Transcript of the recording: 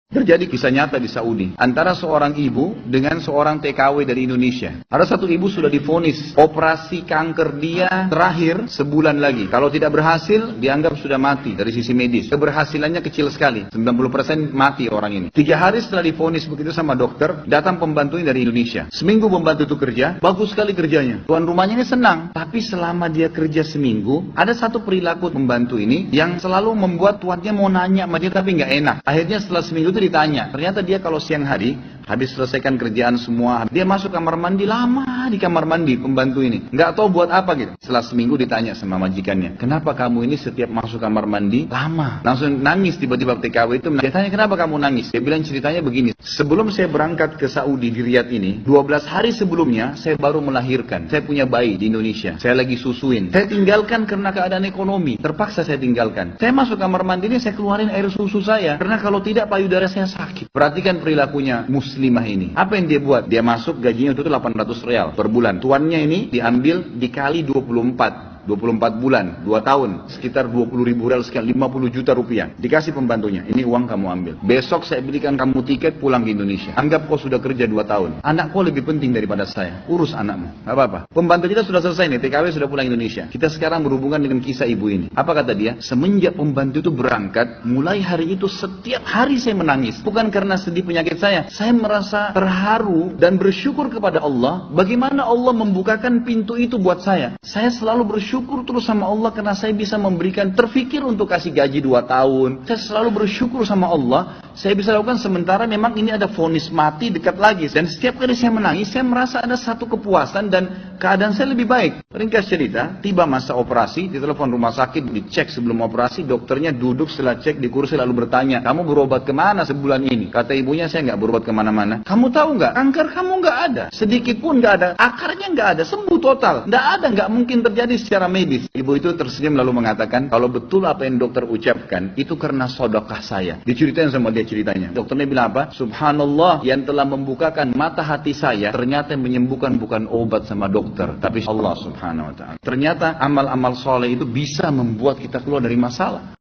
Terjadi kisah nyata di Saudi antara seorang ibu dengan seorang TKW dari Indonesia. Ada satu ibu sudah divonis operasi kanker dia terakhir sebulan lagi. Kalau tidak berhasil dianggap sudah mati dari sisi medis. Keberhasilannya kecil sekali, 90% mati orang ini. 3 hari setelah divonis begitu sama dokter, datang pembantunya dari Indonesia. Seminggu pembantu itu kerja, bagus sekali kerjanya. Tuan rumahnya ini senang. Tapi selama dia kerja seminggu, ada satu perilaku pembantu ini yang selalu membuat tuannya mau nanya sama dia tapi nggak enak. Akhirnya setelah seminggu itu ditanya, ternyata dia kalau siang hari habis selesaikan kerjaan semua, dia masuk kamar mandi lama di kamar mandi pembantu ini, nggak tahu buat apa gitu. Setelah seminggu ditanya sama majikannya, kenapa kamu ini setiap masuk kamar mandi lama? Langsung nangis tiba-tiba TKW itu. Dia tanya kenapa kamu nangis? Dia bilang ceritanya begini, sebelum saya berangkat ke Saudi di Riyadh ini, 12 hari sebelumnya saya baru melahirkan. Saya punya bayi di Indonesia, saya lagi susuin. Saya tinggalkan karena keadaan ekonomi, terpaksa saya tinggalkan. Saya masuk kamar mandi ini, saya keluarin air susu saya, karena kalau tidak payudara saya sakit. Perhatikan perilakunya muslimah ini. Apa yang dia buat? Dia masuk gajinya itu 800 real per bulan. Tuannya ini diambil dikali 24 bulan, 2 tahun, sekitar 20 ribu real sekian, 50 juta rupiah. Dikasih pembantunya, ini uang kamu ambil. Besok saya belikan kamu tiket pulang ke Indonesia. Anggap kau sudah kerja 2 tahun. Anak kau lebih penting daripada saya. Urus anakmu. Gak apa-apa. Pembantu kita sudah selesai nih, TKW sudah pulang Indonesia. Kita sekarang berhubungan dengan kisah ibu ini. Apa kata dia? Semenjak pembantu itu berangkat, mulai hari itu setiap hari saya menangis. Bukan karena sedih penyakit saya. Saya merasa terharu dan bersyukur kepada Allah. Bagaimana Allah membukakan pintu itu buat saya. Saya selalu bersyukur terus sama Allah karena saya bisa memberikan, terfikir untuk kasih gaji 2 tahun. Saya selalu bersyukur sama Allah, saya bisa lakukan sementara memang ini ada vonis mati dekat lagi. Dan setiap kali saya menangis, saya merasa ada satu kepuasan dan keadaan saya lebih baik. Ringkas cerita, tiba masa operasi, ditelepon rumah sakit, dicek sebelum operasi, dokternya duduk setelah cek di kursi lalu bertanya, kamu berobat kemana sebulan ini? Kata ibunya, saya nggak berobat kemana-mana. Kamu tahu nggak, kanker kamu nggak ada, sedikit pun nggak ada, akarnya nggak ada, sembuh total, nggak ada, nggak mungkin terjadi secara medis. Ibu itu tersenyum lalu mengatakan, kalau betul apa yang dokter ucapkan, itu karena sedekah saya. Diceritain sama dia ceritanya. Dokternya bilang apa? Subhanallah, yang telah membukakan mata hati saya, ternyata yang menyembuhkan bukan obat sama dokter, tapi Allah subhanahu wa ta'ala. Ternyata amal-amal soleh itu bisa membuat kita keluar dari masalah.